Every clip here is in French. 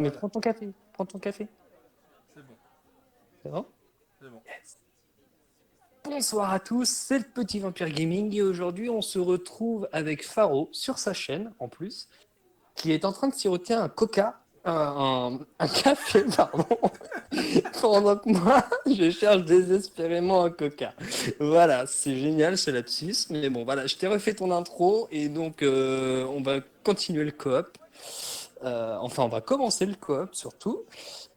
Mais Voilà, prends ton café, prends ton café. c'est bon, C'est bon? c'est bon. Yes. Bonsoir à tous, c'est le Petit Vampire Gaming et aujourd'hui on se retrouve avec Faro sur sa chaîne en plus, qui est en train de siroter un coca, un café, pardon, pendant que moi je cherche désespérément un coca. Voilà, c'est génial ce lapsus, mais bon voilà, je t'ai refait ton intro et donc on va continuer le coop. Enfin, on va commencer le coop surtout.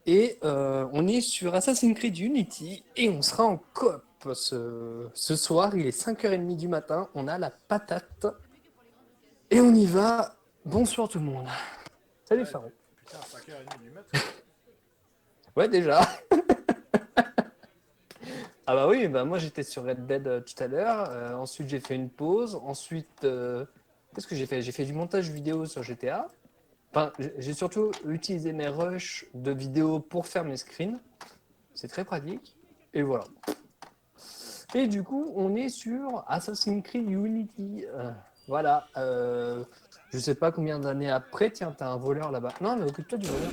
Et on est sur Assassin's Creed Unity et on sera en coop ce soir. Il est 5h30 du matin. On a la patate et on y va. Bonsoir tout le monde. Salut Ouais, Faro. putain, 5h30 du mat, quoi. Ouais, déjà. Ah bah oui, bah moi j'étais sur Red Dead tout à l'heure. Ensuite, j'ai fait une pause. Ensuite, qu'est-ce que j'ai fait? J'ai fait du montage vidéo sur GTA. Enfin, j'ai surtout utilisé mes rushs de vidéo pour faire mes screens. C'est très pratique. Et voilà. Et du coup, on est sur Assassin's Creed Unity. Voilà. Je sais pas combien d'années après. Tiens, t'as un voleur là-bas. Non, mais occupe-toi du voleur.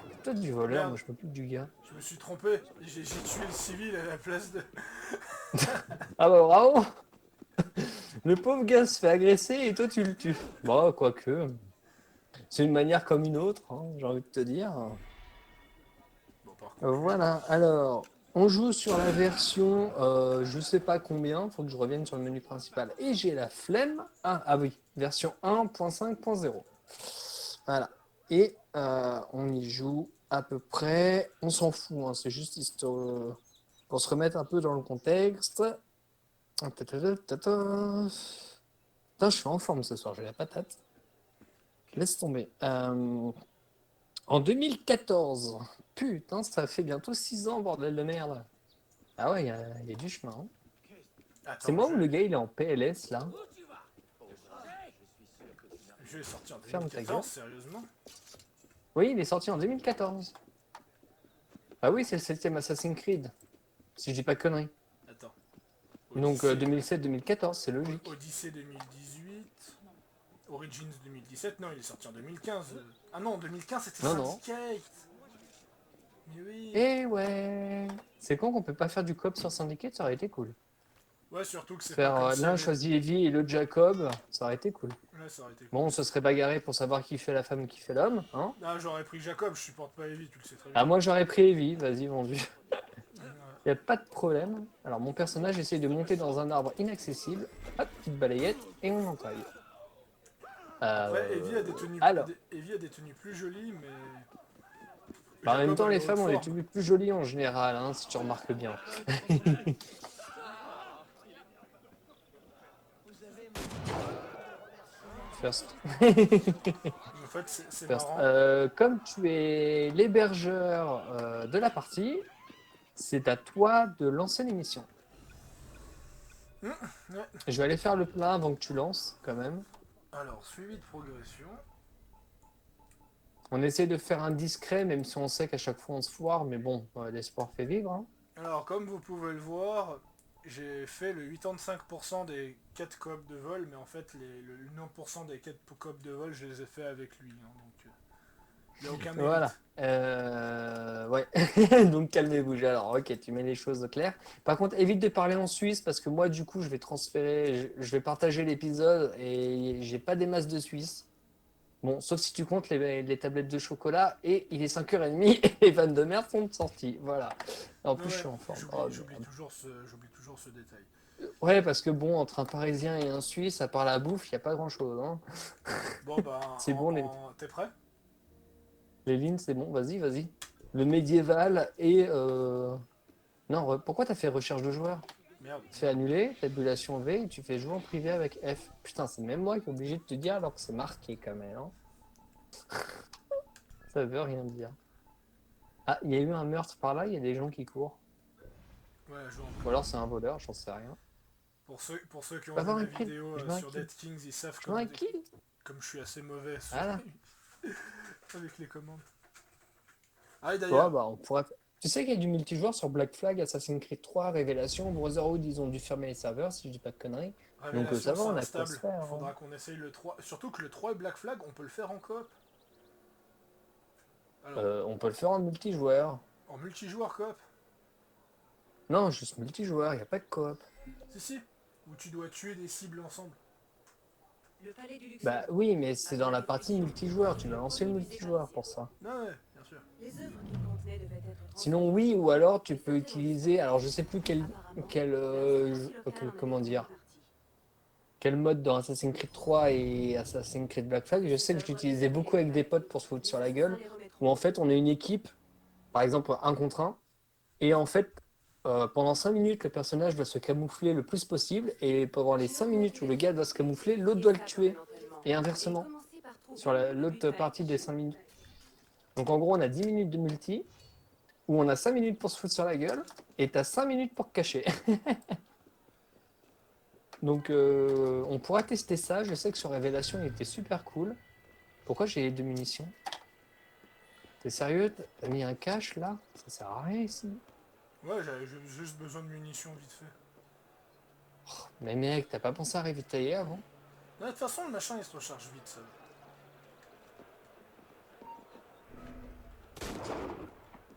Occupe-toi du voleur. Merde, Moi, je m'occupe du gars. je me suis trompé. J'ai tué le civil à la place de... Ah bah bravo. Le pauvre gars se fait agresser et toi, tu le tues. Bon, quoique. C'est une manière comme une autre, hein, j'ai envie de te dire. Bon, par contre, lui... Voilà. Alors, on joue sur la version, je sais pas combien. Faut que je revienne sur le menu principal. Et j'ai la flemme. Ah oui, version 1.5.0. Voilà. Et on y joue à peu près. On s'en fout, hein, c'est juste histoire, pour se remettre un peu dans le contexte. Putain, je suis en forme ce soir, j'ai la patate. Laisse tomber. En 2014. Putain, ça fait bientôt 6 ans, bordel de merde. Ah ouais, il y a du chemin, hein. C'est Attends, moi ou le gars il est en PLS là? le jeu est sorti en Ferme ta 2014, gueule. sérieusement? Oui, il est sorti en 2014. Ah oui, c'est le 7e Assassin's Creed, si je dis pas de conneries. Attends, Donc Odyssey... 2007-2014, c'est logique. Odyssey 2018... Origins 2017, non, il est sorti en 2015. Ah non, 2015, c'était Non, non. Syndicate. Mais oui. Eh ouais. C'est con qu'on peut pas faire du coop sur Syndicate, ça aurait été cool. Ouais, surtout que c'est pas Faire comme s'il y l'un avait... choisit Evie et l'autre Jacob, ça aurait été cool. Ouais, ça aurait été Bon, cool. on se serait bagarré pour savoir qui fait la femme, qui fait l'homme, hein. Ah, j'aurais pris Jacob, je supporte pas Evie, tu le sais très Ah, bien. moi j'aurais pris Evie, vas-y, vendu. Ouais. Y a pas de problème. Alors, mon personnage essaye de monter dans un arbre inaccessible. Hop, petite balayette, et on entaille. Après, Evie a des tenues, Alors, Evie a des tenues plus jolies, mais bah, en même Jacob temps, a le les haut de femmes ont les forme. tenues plus jolies en général, hein, si tu remarques bien. First. En fait, c'est First. marrant. Comme tu es l'hébergeur de la partie, c'est à toi de lancer l'émission. Ouais. Je vais aller faire le plein avant que tu lances, quand même. Alors, suivi de progression. On essaie de faire un discret, même si on sait qu'à chaque fois on se foire, mais bon, l'espoir fait vivre, hein. Alors, comme vous pouvez le voir, j'ai fait le 85% des 4 coops de vol, mais en fait, le 9% des 4 coops de vol, je les ai fait avec lui. Hein, donc, il n'y a aucun Voilà. mérite. Ouais. Donc calmez-vous. Alors, ok, tu mets les choses au clair. Par contre, évite de parler en Suisse parce que moi, du coup, je vais transférer, je vais partager l'épisode et j'ai pas des masses de Suisse. Bon, sauf si tu comptes les tablettes de chocolat et il est 5h30 et les vannes de merde sont sorties. Voilà. En Ouais, plus, je ouais, suis en forme. Oh, merde. j'oublie toujours ce détail. Ouais, parce que bon, entre un Parisien et un Suisse, à part la bouffe, il n'y a pas grand-chose, hein. Bon, bah, C'est bon, t'es prêt? les lignes, c'est bon. Vas-y, vas-y. Le médiéval et non, pourquoi t'as fait recherche de joueurs? Merde, Fais merde. annuler, tabulation V, et tu fais jouer en privé avec F. Putain, c'est même moi qui est obligé de te dire alors que c'est marqué quand même, hein. Ça veut rien dire. Ah, il y a eu un meurtre par là, il y a des gens qui courent. Ouais, joue en Ou privé. alors c'est un voleur, j'en sais rien. Pour ceux qui Je ont veux vu avoir mes un kill, vidéos je veux un sur kill, Dead Kings, ils savent je veux un kill. comme je suis assez mauvais Voilà. avec les commandes. Ah, et Ouais, d'ailleurs, bah on pourrait. Tu sais qu'il y a du multijoueur sur Black Flag, Assassin's Creed 3, Révélation, Brotherhood, ils ont dû fermer les serveurs, si je dis pas de conneries. Donc ça Révélation, va, c'est on a quoi se instable. faire, hein. Faudra qu'on essaye le 3. Surtout que le 3 et Black Flag, on peut le faire en coop. Alors, On peut le faire en multijoueur. en multijoueur coop? Non, juste multijoueur, il n'y a pas de coop. Si, si. Où tu dois tuer des cibles ensemble. Le palais du Bah Luxembourg. oui, mais c'est Avant dans la la partie démolition, multijoueur, tu les dois œuvres lancer le reconduisées par multijoueur les pour siècles. ça. Non, ouais, bien sûr. Les œuvres qu'il contenait devaient être Sinon transférées oui, au ou musée, alors tu mais peux certaines utiliser, alors je modifications. sais plus Apparemment, la suprématie locale en avait comment fait dire, partie. quel mode dans Assassin's Creed 3 et Assassin's Creed Black Flag. Je sais que je l'utilisais beaucoup avec des potes pour se foutre sur la gueule, où en fait on est une équipe, par exemple un contre un, et en fait pendant 5 minutes le personnage doit se camoufler le plus possible, et pendant les 5 minutes où le gars doit se camoufler, l'autre doit le tuer, et inversement, sur l'autre partie des 5 minutes. Donc en gros on a 10 minutes de multi, où on a 5 minutes pour se foutre sur la gueule, et t'as 5 minutes pour te cacher. Donc on pourra tester ça. Je sais que sur Révélation il était super cool. Pourquoi j'ai 2 munitions? T'es sérieux? T'as mis un cache là? Ça sert à rien ici. Ouais, j'avais juste besoin de munitions vite fait. Mais mec, t'as pas pensé à ravitailler avant? Non, de toute façon, le machin il se recharge vite, ça.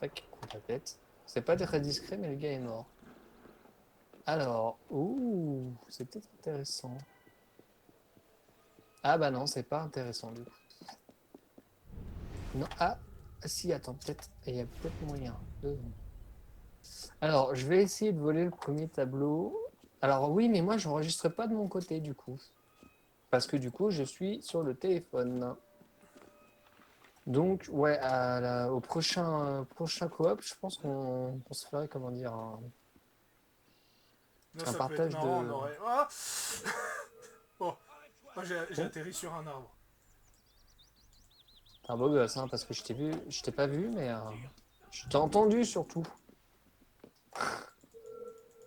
Tac, contre la tête. C'est pas très discret, mais le gars est mort. Alors, ouh, c'est peut-être intéressant. Ah bah non, c'est pas intéressant du coup. Non, ah, si, attends, peut-être, il y a peut-être moyen. 2 secondes. Alors, je vais essayer de voler le premier tableau. Alors oui, mais moi, j'enregistre pas de mon côté du coup. Parce que du coup, je suis sur le téléphone. Donc, ouais, au prochain coop, je pense qu'on se ferait, comment dire, Là, un ça peut être partage marrant, on de... aurait. Ah. Oh, moi j'ai Oh, atterri sur un arbre. t'es un beau gosse, hein, parce que je t'ai pas vu, mais je t'ai entendu surtout.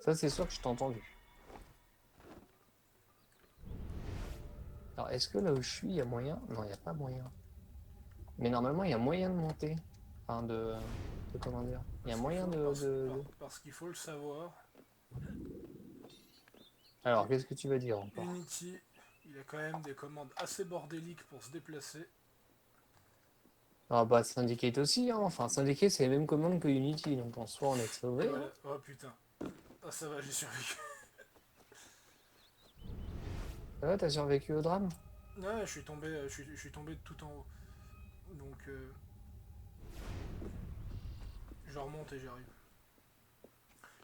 Ça, c'est sûr que je t'ai entendu. Alors, est-ce que là où je suis, il y a moyen? Non, il n'y a pas moyen. Mais normalement, il y a moyen de monter. Enfin, comment dire? Il y a Parce qu'il moyen faut, de- parce qu'il faut le savoir. Alors, qu'est-ce que tu veux dire encore? Unity, il a quand même des commandes assez bordéliques pour se déplacer. Ah bah, Syndicate aussi, hein. Enfin, Syndicate, c'est les mêmes commandes que Unity, donc en soi, on est Et sauvé. voilà. Oh putain. Ah ça va, j'ai survécu. Ça va, t'as survécu au drame? Ouais, je suis tombé de tout en haut. Donc je remonte et j'arrive.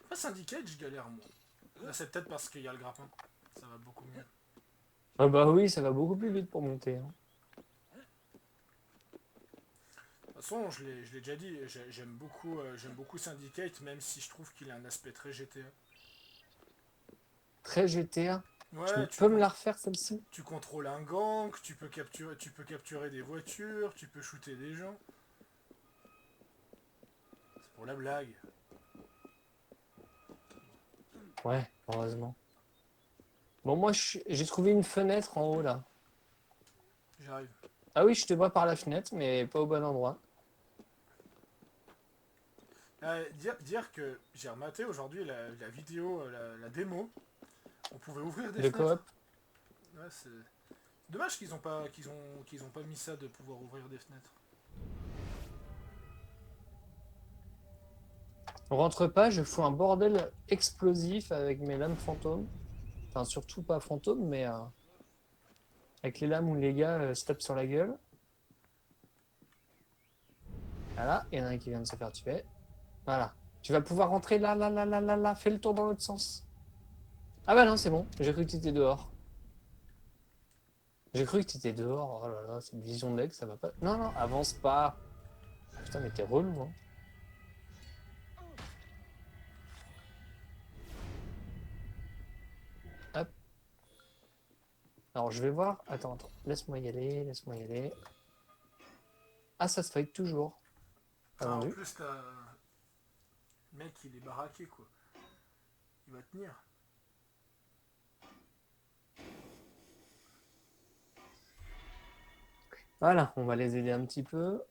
Pas Syndicate, je galère moi. Là c'est peut-être parce qu'il y a le grappin. Ça va beaucoup mieux. Ah bah oui, ça va beaucoup plus vite pour monter, hein. De toute façon, je l'ai déjà dit, j'aime beaucoup Syndicate, même si je trouve qu'il a un aspect très GTA. Très GTA. Tu Ouais, peux me la refaire celle-ci? tu contrôles un gang, tu peux capturer des voitures, tu peux shooter des gens. C'est pour la blague. Ouais, heureusement. Bon, moi, j'ai trouvé une fenêtre en haut, là. J'arrive. Ah oui, je te vois par la fenêtre, mais pas au bon endroit. Dire que j'ai rematé aujourd'hui la vidéo, la démo, on pouvait ouvrir des De fenêtres. coop. Ouais, c'est dommage qu'ils ont pas mis ça de pouvoir ouvrir des fenêtres. On rentre pas, je fous un bordel explosif avec mes lames fantômes. Enfin, surtout pas fantômes, mais avec les lames où les gars se tapent sur la gueule. Voilà, il y en a un qui vient de se faire tuer. Voilà. Tu vas pouvoir rentrer là, là, là, là, là, là. Fais le tour dans l'autre sens. Ah bah non, c'est bon. J'ai cru que tu étais dehors. J'ai cru que tu étais dehors. Oh là là, cette vision d'aigle, ça va pas. Non, non, avance pas. Putain, mais t'es relou, hein. Hop. Alors, je vais voir. Attends, attends. Laisse-moi y aller, laisse-moi y aller. Ah, ça se fight toujours. Pas Ah, en vendu. plus, t'as... Le mec, il est baraqué, quoi. Il va tenir. Voilà, on va les aider un petit peu.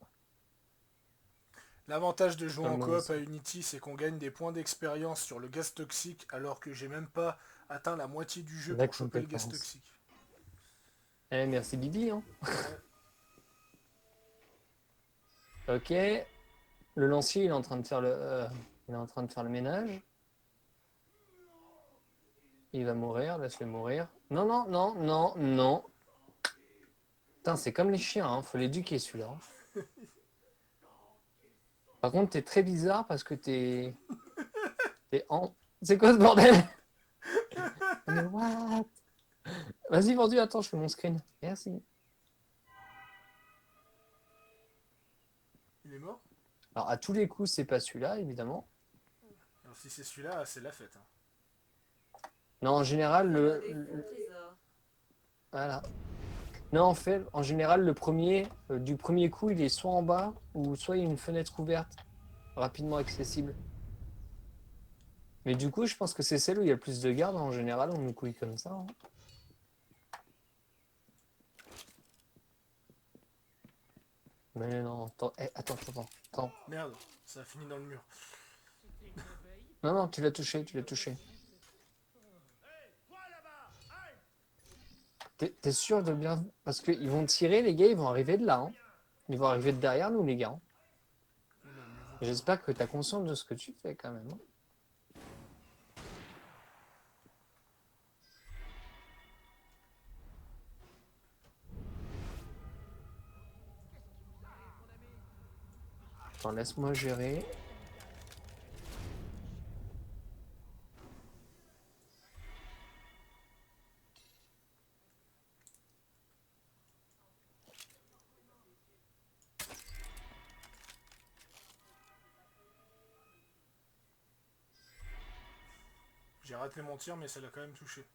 L'avantage de jouer Dans le en mauvais coop à sens. Unity, c'est qu'on gagne des points d'expérience sur le gaz toxique, alors que j'ai même pas atteint la moitié du jeu La pour choper le gaz compétence. toxique. Eh, merci Bibi, hein. Ouais. Ok. Le lancier, il est en train de faire il est en train de faire le ménage. Il va mourir, laisse-le mourir. Non, non, non, non, non. Putain, c'est comme les chiens, hein. Faut l'éduquer celui-là, hein. Par contre, t'es très bizarre parce que t'es en... C'est quoi ce bordel? Mais what? Vas-y, vendu, attends, je fais mon screen. Merci. Il est mort? Alors, à tous les coups, c'est pas celui-là, évidemment. Alors si c'est celui-là, c'est la fête. Hein. Non, en général, Des faux trésors. Voilà. Non, en fait, en général, le premier, du premier coup, il est soit en bas, ou soit il y a une fenêtre ouverte, rapidement accessible. Mais du coup, je pense que c'est celle où il y a le plus de gardes. En général, on nous couille comme ça, hein. Mais non, attends, attends. Merde, ça a fini dans le mur. Non, non, tu l'as touché, tu l'as touché. T'es sûr de bien... Parce qu'ils vont tirer, les gars, ils vont arriver de là, hein. Ils vont arriver de derrière nous, les gars, hein. J'espère que t'as conscience de ce que tu fais, quand même, hein. Attends, laisse-moi gérer. J'ai raté mon tir, mais ça l'a quand même touché.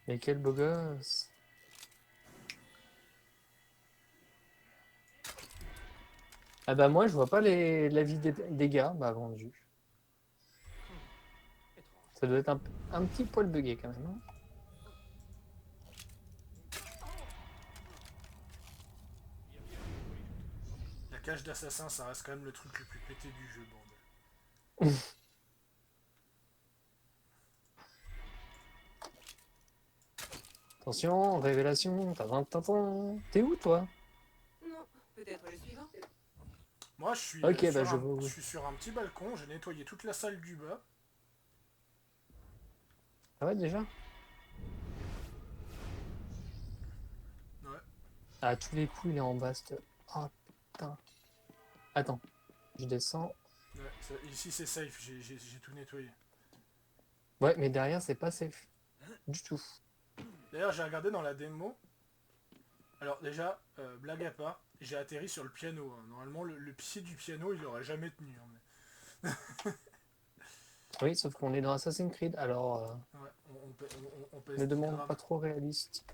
Mais quel beau gosse. Ah bah moi, je vois pas la vie des gars. Bah vendu. Ça doit être un petit poil bugué quand même, hein. La cage d'assassin, ça reste quand même le truc le plus pété du jeu, bordel. Attention, révélation. T'es où toi? Non, peut-être le suivant. Moi, je suis, Ok, bah sur je un, vois. je suis sur un petit balcon, j'ai nettoyé toute la salle du bas. Ah ouais déjà? Ouais. À tous les coups, il est en bas. Oh putain. Attends, je descends. Ouais, ici c'est safe, j'ai tout nettoyé. Ouais, mais derrière, c'est pas safe. Du tout. D'ailleurs, j'ai regardé dans la démo. Alors déjà, blague à part, j'ai atterri sur le piano. Hein. Normalement, le pied du piano, il aurait jamais tenu. Hein, Oui, sauf qu'on est dans Assassin's Creed, alors ouais, on pèse ne 10 demande grammes. pas trop réaliste.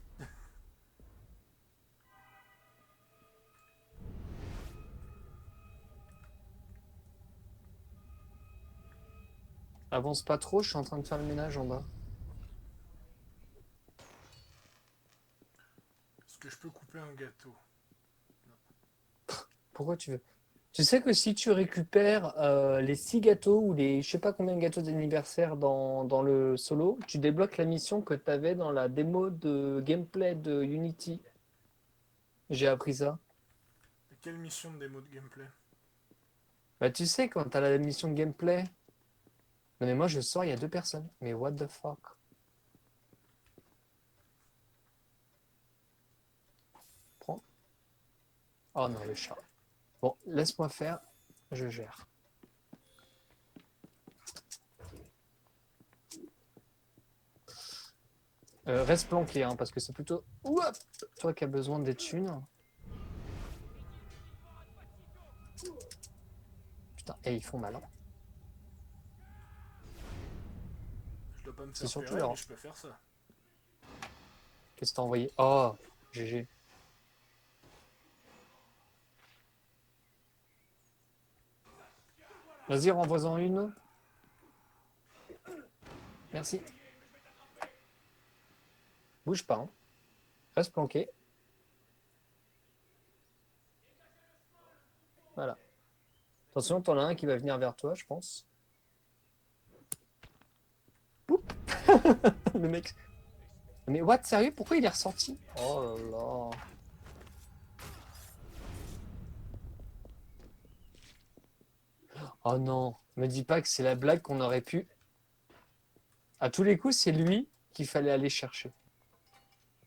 Avance pas trop, je suis en train de faire le ménage en bas. Est-ce que je peux couper un gâteau? Pourquoi tu veux? Tu sais que si tu récupères les 6 gâteaux ou les je sais pas combien de gâteaux d'anniversaire dans le solo, tu débloques la mission que tu avais dans la démo de gameplay de Unity. J'ai appris ça. Quelle mission de démo de gameplay? Bah tu sais quand t'as la mission de gameplay. Non mais moi je sors, il y a 2 personnes. Mais what the fuck? Prends. Oh non le chat. Bon, laisse-moi faire, je gère. Reste planqué, hein, parce que c'est plutôt ouah, toi qui as besoin des thunes. Putain, et ils font mal, hein. Je dois pas me C'est faire surtout repérer, leur... mais je peux faire ça. Qu'est-ce que t'as envoyé? Oh, GG. Vas-y, renvoie-en une. Merci. Bouge pas, hein. Reste planqué. Voilà. Attention, t'en as un qui va venir vers toi, je pense. Poup. Le mec. Mais what, sérieux? Pourquoi il est ressorti? Oh là là. Oh non, me dis pas que c'est la blague qu'on aurait pu. À tous les coups, c'est lui qu'il fallait aller chercher.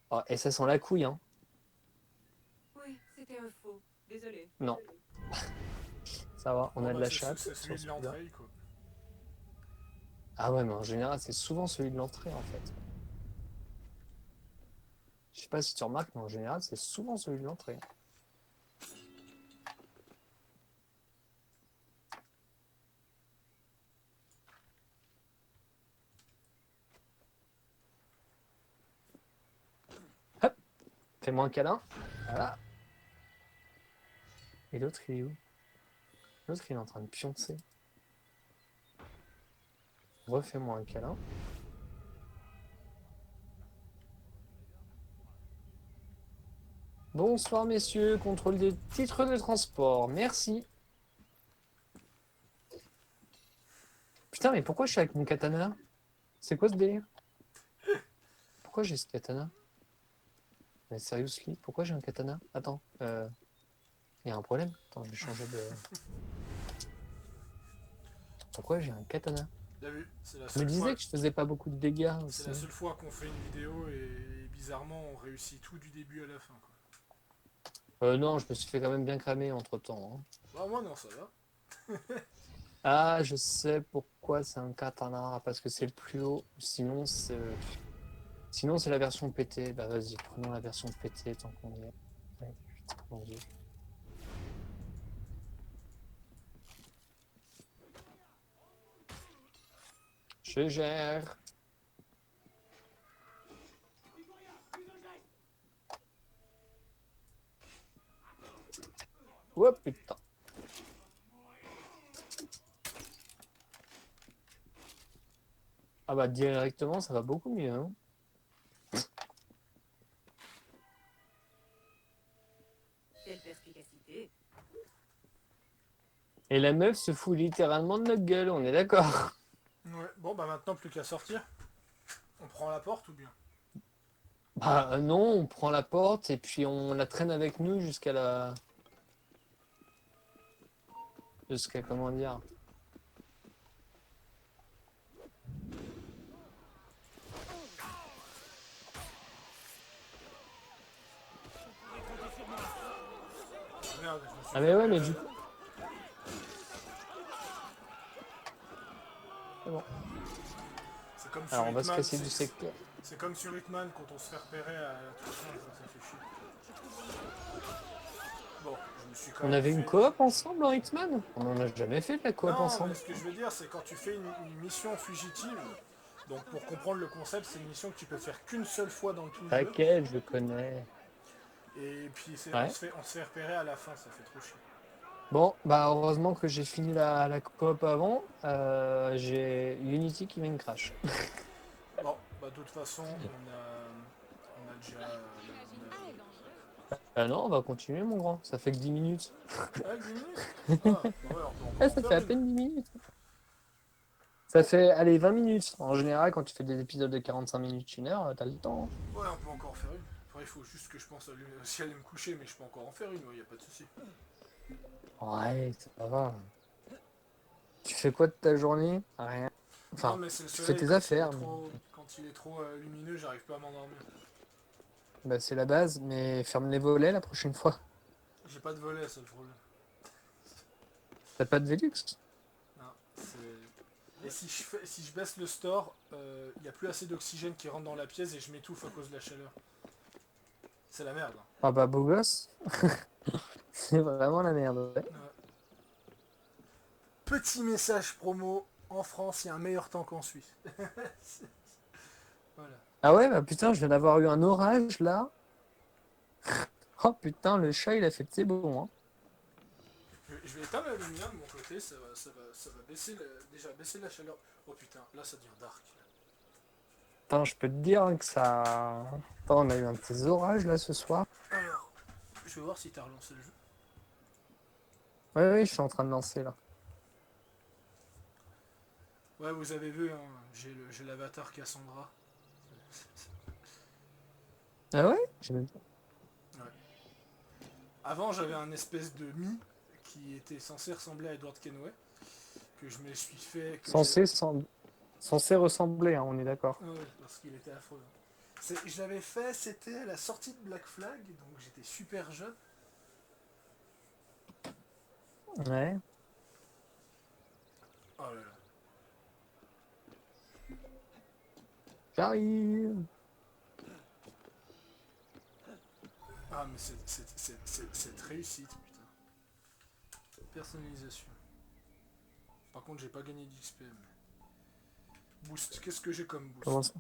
Oh, et ça sent la couille, hein. Oui, c'était un faux. Désolé. Non, ça va, on Bon a de bah la c'est chatte. c'est sur celui de celui-là. l'entrée quoi. Ah ouais, mais en général, c'est souvent celui de l'entrée, en fait. Je sais pas si tu remarques, mais en général, c'est souvent celui de l'entrée. Hop, fais-moi un câlin. Voilà. Et l'autre, il est où? L'autre, il est en train de pioncer. Refais-moi un câlin. Bonsoir, messieurs. Contrôle des titres de transport. Merci. Putain, mais pourquoi je suis avec mon katana? C'est quoi ce délire? Pourquoi j'ai ce katana? Mais seriously, pourquoi j'ai un katana? Attends, il y a un problème? Attends, je vais changer de... Pourquoi j'ai un katana? T'as vu, c'est la Je me seule fois. disais que je faisais pas beaucoup de dégâts C'est aussi. la seule fois qu'on fait une vidéo et bizarrement on réussit tout du début à la fin quoi. Non, je me suis fait quand même bien cramer entre-temps, hein. Bah moi non ça va. Ah, je sais pourquoi c'est un katana, parce que c'est le plus haut. Sinon c'est la version PT. Bah vas-y, prenons la version PT tant qu'on y est. Ouais, putain, mon Dieu. Je gère. Oh putain. Ah bah directement, ça va beaucoup mieux, hein. Quelle perspicacité. Et la meuf se fout littéralement de notre gueule, on est d'accord. Ouais, bon bah maintenant plus qu'à sortir. On prend la porte ou bien? Bah non, on prend la porte et puis on la traîne avec nous jusqu'à la... Jusqu'à comment dire... Ah merde, je me suis Ah fait mais ouais, repérer. mais du coup... C'est bon. C'est comme sur Alors on va se Hitman, casser du secteur. c'est comme sur Hitman quand on se fait repérer à la toute fin, ça fait chier. Bon, je me suis quand On même avait une fait. coop ensemble en Hitman? On en a jamais fait de la coop Non, mais ensemble. ce que je veux dire, c'est quand tu fais une mission fugitive, donc pour comprendre le concept, c'est une mission que tu peux faire qu'une seule fois dans tout le jeu. Laquelle je connais. Et puis Ouais. on se fait repérer à la fin, ça fait trop chier. Bon, bah heureusement que j'ai fini la coop avant. J'ai Unity qui vient de crash. Bon, bah de toute façon, on a déjà. Non, on va continuer mon grand. Ça fait que 10 minutes. Avec 10 minutes. Ah, bah ouais, on peut Ah, encore en ça faire fait à une. peine 10 minutes. Ça fait, allez, 20 minutes. En général, quand tu fais des épisodes de 45 minutes, 1 heure, t'as le temps, hein. Ouais, on peut encore en faire une. Après, il faut juste que je pense à si aller me coucher, mais je peux encore en faire une, ouais, y a pas de souci. Ouais, ça va. Tu fais quoi de ta journée? Rien. Non, Enfin, mais c'est le tu fais soleil, tes affaires. Mais... quand il est trop lumineux, j'arrive pas à m'endormir. Bah, c'est la base, mais ferme les volets la prochaine fois. J'ai pas de volet, c'est le problème. T'as pas de Velux? Non, et si je baisse le store, il n'y a plus assez d'oxygène qui rentre dans la pièce et je m'étouffe à cause de la chaleur. C'est la merde. Ah bah, beau gosse. C'est vraiment la merde. Ouais. Ouais. Petit message promo, en France, il y a un meilleur temps qu'en Suisse. Voilà. Ah ouais, bah putain, je viens d'avoir eu un orage là. Oh putain, le chat il a fait de ses bons, hein. Je vais éteindre la lumière de mon côté, ça va baisser déjà baisser la chaleur. Oh putain, là ça devient dark. Attends, je peux te dire que ça. Attends, on a eu un petit orage là ce soir. Alors, je vais voir si t'as relancé le jeu. Ouais, ouais, je suis en train de lancer là. Ouais, vous avez vu, hein, j'ai l'avatar Cassandra. Ah ouais? J'ai même pas- Ouais. Avant, j'avais un espèce de Mi qui était censé ressembler à Edward Kenway. que je me suis fait. Censé ressembler, hein, on est d'accord. Ouais, parce qu'il était affreux. Je l'avais fait, c'était à la sortie de Black Flag, donc j'étais super jeune. Ouais. Oh là là. J'arrive. Ah, mais cette réussite, putain. Personnalisation. Par contre, j'ai pas gagné d'XP. Mais... Boost, qu'est-ce que j'ai comme Comment boost? ça?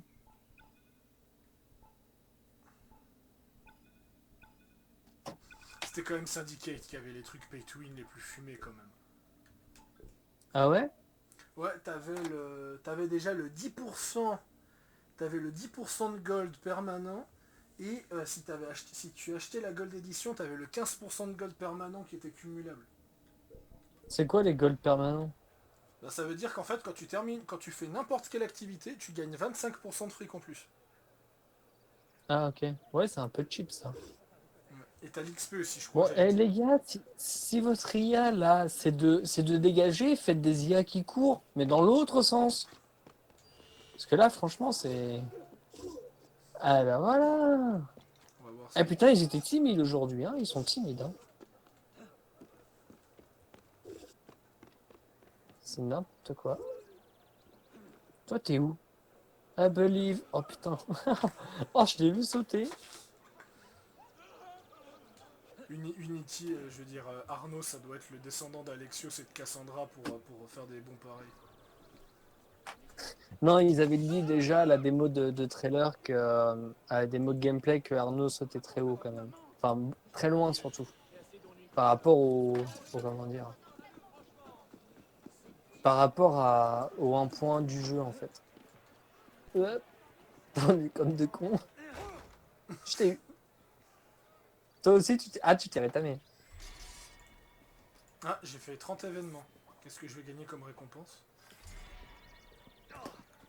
C'était quand même Syndicate qui avait les trucs pay to win les plus fumés quand même. Ah ouais? Ouais, t'avais déjà le 10%. T'avais le 10% de gold permanent. Et si tu achetais la gold edition, t'avais le 15% de gold permanent qui était cumulable. C'est quoi les gold permanents? Bah, ça veut dire qu'en fait, quand tu fais n'importe quelle activité, tu gagnes 25% de fric en plus. Ah ok. Ouais, c'est un peu cheap ça. Ouais. Et t'as l'XP aussi, je crois. Bon, eh, les gars, si votre IA là, c'est de dégager, faites des IA qui courent, mais dans l'autre sens. Parce que là, franchement, c'est. Ah ben voilà! On va voir Eh ça. putain, ils étaient timides aujourd'hui, hein. Ils sont timides, hein. C'est n'importe quoi. Toi, t'es où? I believe. Oh putain. Oh, je l'ai vu sauter. Unity, je veux dire, Arnaud, ça doit être le descendant d'Alexios et de Cassandra pour faire des bons pareils. Non, ils avaient dit déjà à la démo de trailer que, à la démo de gameplay que Arnaud sautait très haut quand même. Enfin, très loin surtout. Par rapport comment dire? Par rapport au 1 point du jeu en fait. Hop, on est comme deux cons. Je t'ai eu. Toi aussi, tu t'es rétamé. Ah, j'ai fait 30 événements. Qu'est-ce que je vais gagner comme récompense?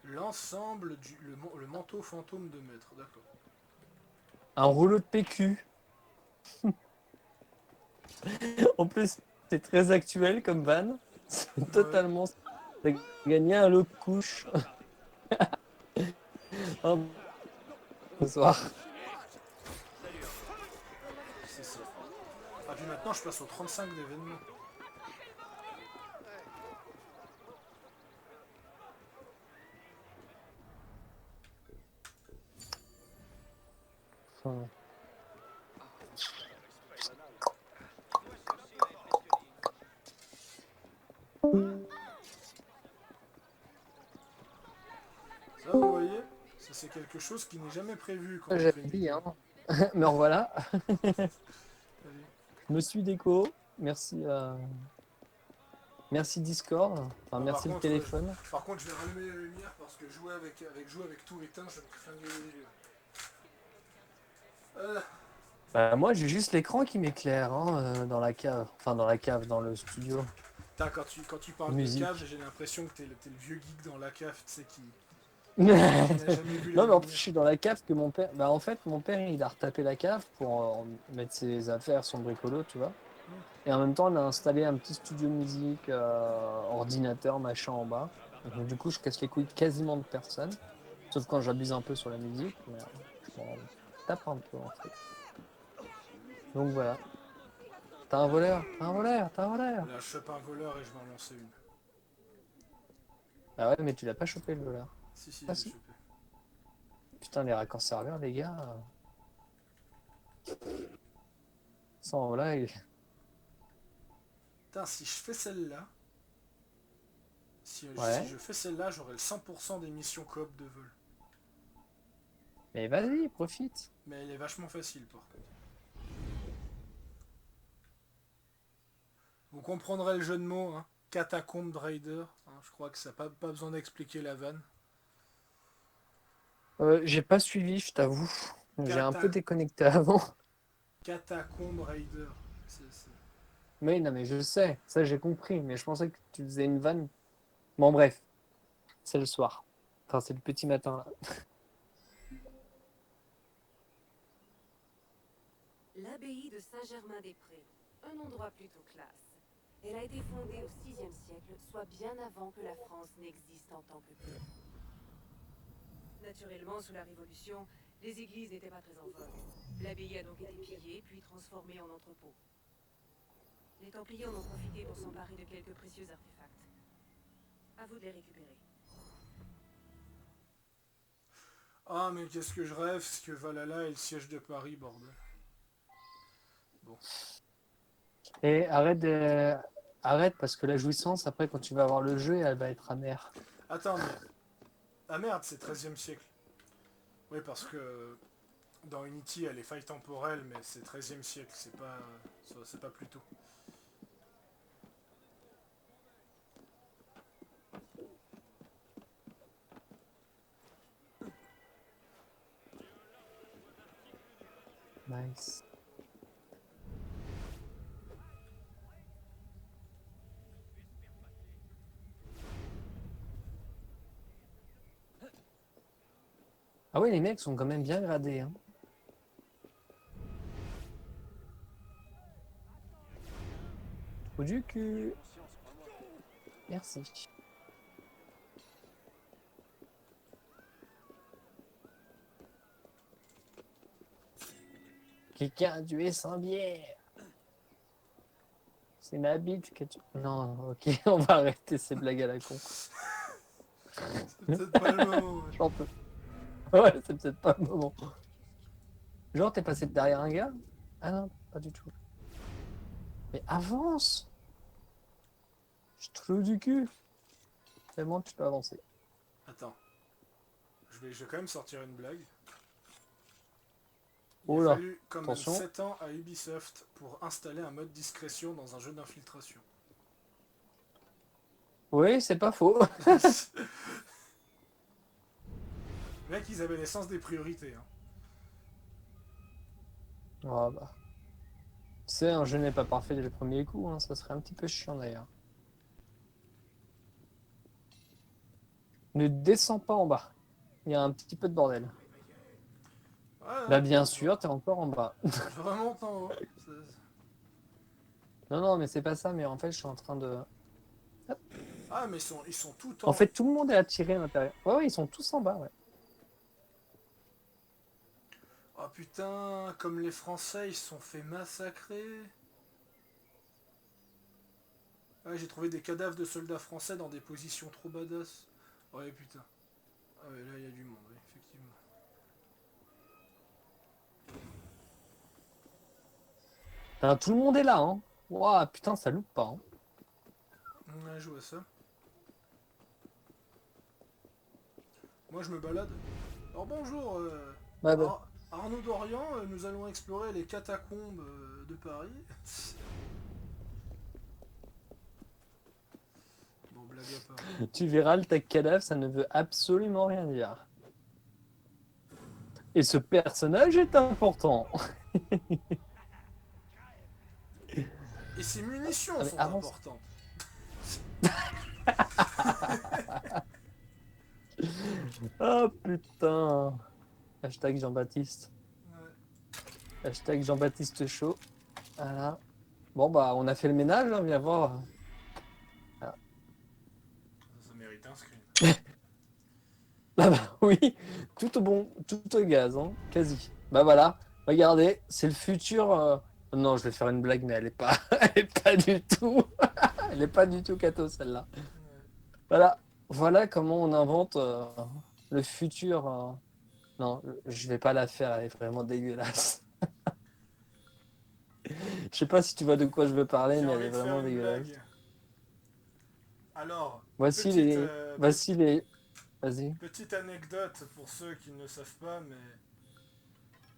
L'ensemble le manteau fantôme de maître, d'accord. Un rouleau de PQ. En plus, c'est très actuel comme van. C'est Ouais, totalement. T'as gagné un lot de couches. Bonsoir. c'est ça. Ah, puis maintenant, je passe au 35 d'événements. Enfin, Ça, vous voyez, ça c'est quelque chose qui n'est jamais prévu quand on j'avais fait une dit, vidéo. hein. Mais en voilà. Allez. Je me suis déco. Merci, merci Discord. Enfin, Ah, merci le téléphone. par contre, je vais rallumer la lumière parce que jouer avec tout éteint, ça me flingue les yeux. Bah, moi, j'ai juste l'écran qui m'éclaire hein, dans la cave. Enfin, dans la cave, dans le studio. Putain, quand tu parles de cave, Musique. j'ai l'impression que t'es le vieux geek dans la cave, tu sais, Non, qui n'a jamais vu la mais en plus, je lumière. suis dans la cave que mon père. Bah, en fait, mon père, il a retapé la cave pour mettre ses affaires, son bricolo, tu vois. Et en même temps, on a installé un petit studio musique, ordinateur, machin en bas. Donc, du coup, je casse les couilles quasiment de personne. Sauf quand j'abuse un peu sur la musique. Mais je m'en tape un peu, en fait. Donc voilà. T'as un voleur, t'as un voleur, t'as un voleur. Là, je chope un voleur et je vais en lancer une. Ah ouais, mais tu l'as pas chopé le voleur. Si, si, Ah j'ai si. chopé. Putain, les raccords serveurs, les gars. Sans blague. Putain, si je fais celle-là, si Ouais. je fais celle-là, j'aurai le 100% des missions coop de vol. Mais vas-y, profite. Mais elle est vachement facile, par contre. Vous comprendrez le jeu de mots, hein. Catacombe Raider. Hein, je crois que ça n'a pas besoin d'expliquer la vanne. J'ai pas suivi, je t'avoue. J'ai un peu Cata- déconnecté avant. Catacombe Raider. Mais non, mais je sais, ça j'ai compris. Mais je pensais que tu faisais une vanne. Bon, bref, c'est le soir. Enfin, c'est le petit matin là. L'abbaye de Saint-Germain-des-Prés. Un endroit plutôt classe. Elle a été fondée au VIe siècle, soit bien avant que la France n'existe en tant que pays. Naturellement, sous la Révolution, les églises n'étaient pas très en vogue. L'abbaye a donc été pillée, puis transformée en entrepôt. Les Templiers en ont profité pour s'emparer de quelques précieux artefacts. À vous de les récupérer. Ah, mais qu'est-ce que je rêve, c'est que Valhalla est le siège de Paris, bordel. Bon. Et arrête parce que la jouissance, après, quand tu vas avoir le jeu, elle va être amère. Attends, mais... Ah merde, c'est 13e siècle. Oui, parce que dans Unity, il y a les failles temporelles, mais c'est 13e siècle, c'est pas plus tôt. Nice. Ah ouais, les mecs sont quand même bien gradés. Hein. Trou du cul. Merci. Quelqu'un a tué sans bière. C'est ma bite que tu... Non, ok, on va arrêter ces blagues à la con. C'est peut-être pas le moment. Ouais. J'en peux. Ouais, c'est peut-être pas le moment. Genre, t'es passé derrière un gars? Ah non, pas du tout. Mais avance! Je te trou du cul. Tellement tu peux avancer. Attends. Je vais quand même sortir une blague. Il Oh a là, fallu quand même attention. 7 ans à Ubisoft pour installer un mode discrétion dans un jeu d'infiltration. Oui, c'est pas faux. Mec, ils avaient l'essence des priorités. Hein. Ah bah. Tu sais, un jeu n'est pas parfait dès le premier coup, hein. Ça serait un petit peu chiant d'ailleurs. Ne descends pas en bas. Il y a un petit peu de bordel. Ouais, Bah non, bien sûr, t'es encore en bas. je remonte en haut. Non, non, mais c'est pas ça, mais en fait, je suis en train de... Ah, mais ils sont tout En en... fait, tout le monde est attiré à l'intérieur. Ouais, ouais, ils sont tous en bas, ouais. Oh putain, comme les Français, ils se sont fait massacrer. Ouais, j'ai trouvé des cadavres de soldats français dans des positions trop badass. Ouais, putain. Ah ouais, là, il y a du monde, oui, effectivement. Putain, tout le monde est là, hein. Ouah, putain, ça loupe pas, hein. Ouais, je vois ça. Moi, je me balade. Alors bonjour, Ouais, bah. Arnaud Dorian, nous allons explorer les catacombes de Paris. Bon, blague à part. Tu verras, le tag cadavre, ça ne veut absolument rien dire. Et ce personnage est important. Et ces munitions Ah, mais sont avance. importantes. Oh putain. Hashtag Jean-Baptiste. Ouais. Hashtag Jean-Baptiste chaud. Voilà. Bon, bah, on a fait le ménage, hein, viens voir. Ça mérite un screen. Ah bah oui, tout au bon, tout au gaz, hein, quasi. Bah voilà, regardez, c'est le futur. Non, je vais faire une blague, mais elle est pas, elle est pas du tout, elle est pas du tout cato celle-là. Ouais. Voilà, voilà comment on invente le futur. Non, je vais pas la faire, elle est vraiment dégueulasse. Je sais pas si tu vois de quoi je veux parler, J'ai mais elle est envie de faire vraiment une dégueulasse. blague. Alors, Voici les, voici les, vas-y. petite anecdote pour ceux qui ne le savent pas, mais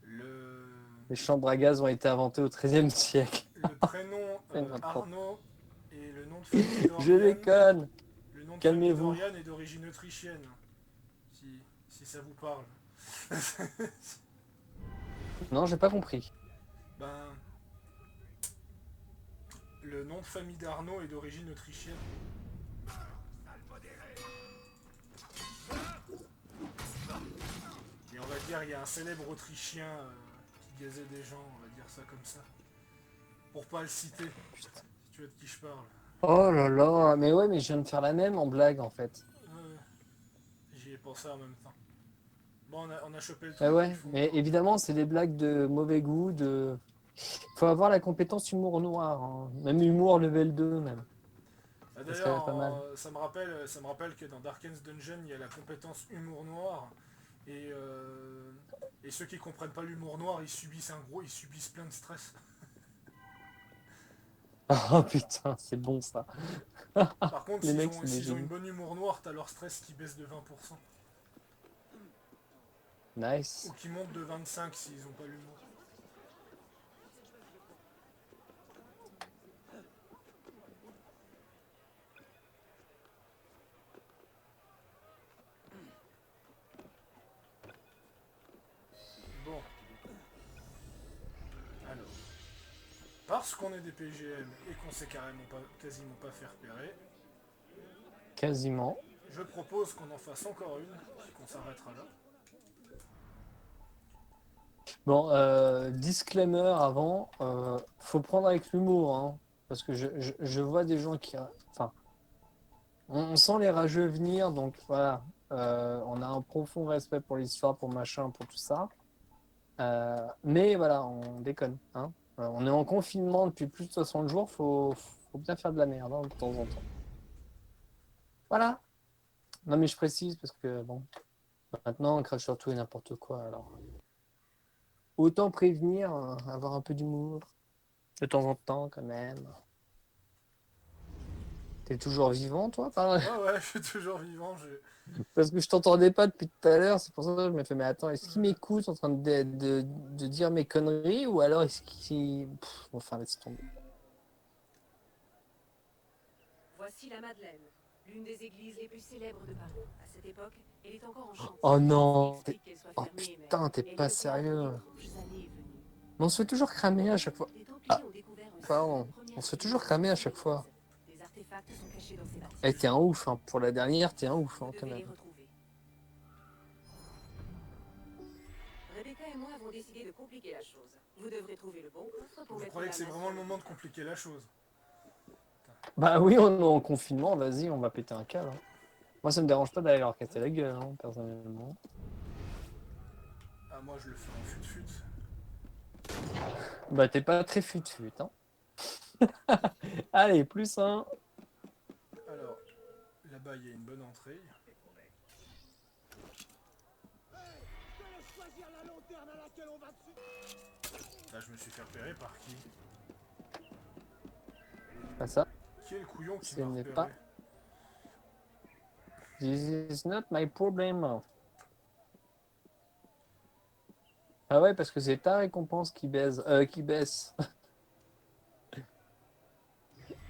le, Les chambres à gaz ont été inventées au XIIIe siècle. le prénom C'est n'importe. Arnaud et le nom de famille Je Dorian, déconne. le nom de famille Calmez-vous. Dorian est d'origine autrichienne, si ça vous parle. Non, j'ai pas compris. Ben, le nom de famille d'Arnaud est d'origine autrichienne. Et on va dire, il y a un célèbre autrichien qui gazait des gens, on va dire ça comme ça. Pour pas le citer. Si tu vois de qui je parle. Oh là là, mais ouais, mais je viens de faire la même en blague en fait. Ouais, j'y ai pensé en même temps. Bon, on a chopé le Ah truc, il ouais, faut... mais évidemment, c'est des blagues de mauvais goût, de... Faut avoir la compétence humour noir, hein. Même humour level 2 même. Ah, Ça d'ailleurs, serait pas mal. ça me rappelle que dans Darken's Dungeon, il y a la compétence humour noir. Et, euh, et ceux qui comprennent pas l'humour noir, ils subissent plein de stress. Oh putain, c'est bon ça. Par contre, Les mecs, c'est des s'ils ont une génies. bonne humour noire, t'as leur stress qui baisse de 20%. Ou Nice. qui monte de 25 s'ils ont pas l'humour. Bon, alors. Parce qu'on est des PGM et qu'on s'est quasiment pas fait repérer, Quasiment. je propose qu'on en fasse encore une, puis qu'on s'arrêtera là. Bon, disclaimer avant, faut prendre avec l'humour, hein, parce que je vois des gens qui... Enfin, on sent les rageux venir, donc voilà. On a un profond respect pour l'histoire, pour machin, pour tout ça. Mais voilà, on déconne, hein. On est en confinement depuis plus de 60 jours, faut bien faire de la merde, hein, de temps en temps. Voilà. Non mais je précise parce que bon, maintenant on crache sur tout et n'importe quoi, alors autant prévenir, avoir un peu d'humour de temps en temps quand même. T'es toujours vivant toi Ouais, ouais, je suis toujours vivant. Parce que je t'entendais pas depuis tout à l'heure, c'est pour ça que je me fais mais attends, est-ce qu'il m'écoute en train de dire mes conneries ou alors est-ce qu'il... Enfin laisse tomber. Voici la Madeleine, l'une des églises les plus célèbres de Paris. À cette époque, elle est encore en chantier. Oh Ce qui non, explique qu'elle soit oh fermée, mais putain, t'es elle est pas le théâtre sérieux. d'étranges années venues. Mais on se fait toujours cramer à chaque fois. Les Templiers Ah, ont découvert un site de la pardon, on première se fait toujours civilisation cramer à de chaque l'Église. fois. Des artefacts sont cachés dans ces Eh, bâtiments. t'es un ouf, hein. Pour la dernière, t'es un ouf, Vous hein, quand devez même. les retrouver. Rebecca et moi avons décidé de compliquer la chose. Vous devrez trouver le bon coffre pour Vous mettre croyez la que c'est main vraiment sur le le moment de Graal. compliquer la chose? Bah oui, on est en confinement, vas-y, on va péter un câble, hein. Moi, ça me dérange pas d'aller leur casser la gueule, hein, personnellement. Ah, moi je le fais en fut-fut. Bah, t'es pas très fut-fut, hein. Allez, plus un. Alors, là-bas il y a une bonne entrée. Là je me suis fait repérer par qui? Pas ça. Qui est le couillon qui Ce m'a n'est repéré? pas. This is not my problem. Ah ouais, parce que c'est ta récompense qui baise, qui baisse.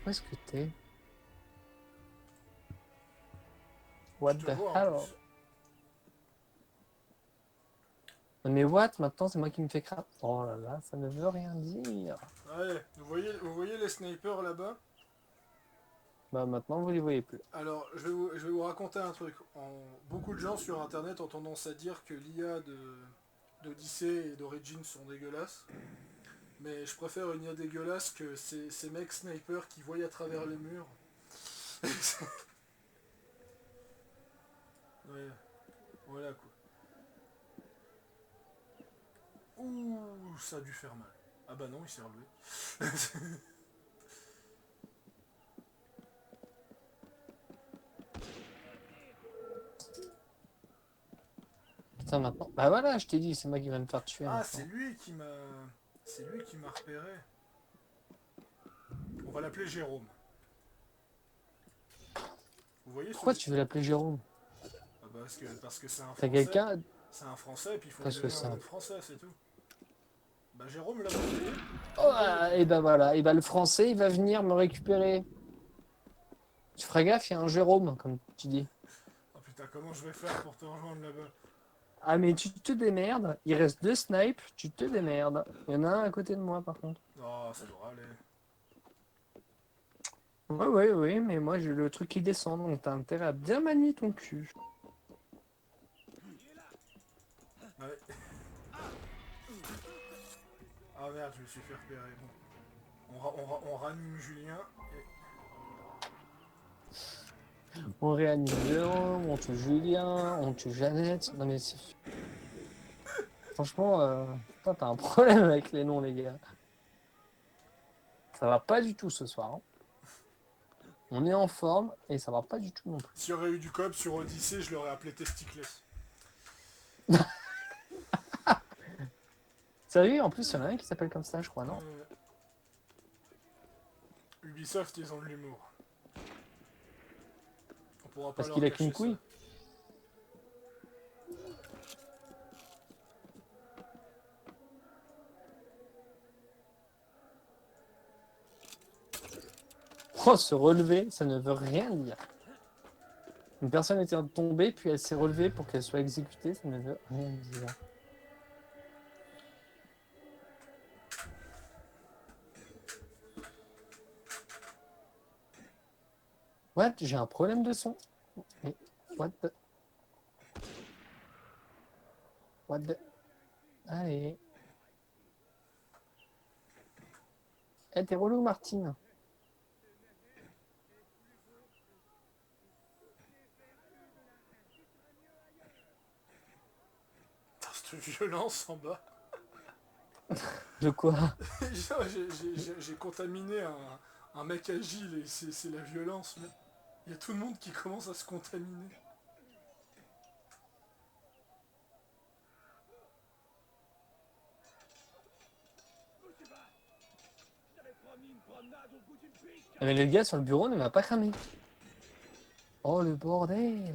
Où est-ce que t'es? Je What te the vois en hell? plus. Mais what? Maintenant, c'est moi qui me fais craindre. Oh là là, ça ne veut rien dire. Ouais, vous voyez les snipers là-bas? Bah maintenant, vous les voyez plus. Alors, je vais vous raconter un truc. Beaucoup de gens sur internet ont tendance à dire que l'IA d'Odyssey et d'Origin sont dégueulasses. Mais je préfère une IA dégueulasse que ces mecs snipers qui voient à travers les murs. Ouais, voilà quoi. Ouh, ça a dû faire mal. Ah bah non, il s'est relevé. Putain, maintenant. Bah voilà, je t'ai dit, c'est moi qui vais me faire tuer Ah, maintenant. c'est lui qui m'a repéré. On va l'appeler Jérôme. Vous voyez Pourquoi celui... tu veux l'appeler Jérôme? Ah bah parce que c'est un T'as français. quelqu'un? C'est un français et puis il faut lui Parce que donner c'est un un... nom français, c'est tout. Bah Jérôme là, vous voyez? Oh, Vous voyez et Jérôme? ben voilà, et ben le français, il va venir me récupérer. Tu feras gaffe, il y a un Jérôme, comme tu dis. Oh putain, comment je vais faire pour te rejoindre là-bas? Ah mais tu te démerdes, il reste deux snipes, tu te démerdes. Il y en a un à côté de moi par contre. Oh, ça devrait aller. Ouais, ouais, ouais, mais moi j'ai le truc qui descend, donc t'as intérêt à bien manier ton cul. Ouais. Ah merde, je me suis fait repérer. Bon. On ranime Julien. On réanime Jérôme, on tue Julien, on tue Jeannette. Non mais franchement, putain, t'as un problème avec les noms, les gars. Ça va pas du tout ce soir, hein. On est en forme et ça va pas du tout non plus. S'il y aurait eu du coop sur Odyssey, je l'aurais appelé Testicless. Sérieux, en plus, il y en a un qui s'appelle comme ça, je crois, non? Ubisoft, ils ont de l'humour. On pourra pas Parce leur qu'il a cacher qu'une couille. ça. Oh, se relever, ça ne veut rien dire. Une personne était tombée, puis elle s'est relevée pour qu'elle soit exécutée, ça ne veut rien dire. What? J'ai un problème de son. Mais what the... What the... Allez. Eh, t'es relou, Martine. Putain, cette violence en bas. De quoi? J'ai contaminé un mec agile et c'est la violence. Mais il y a tout le monde qui commence à se contaminer. Mais le gars sur le bureau ne m'a pas cramé. Oh, le bordel.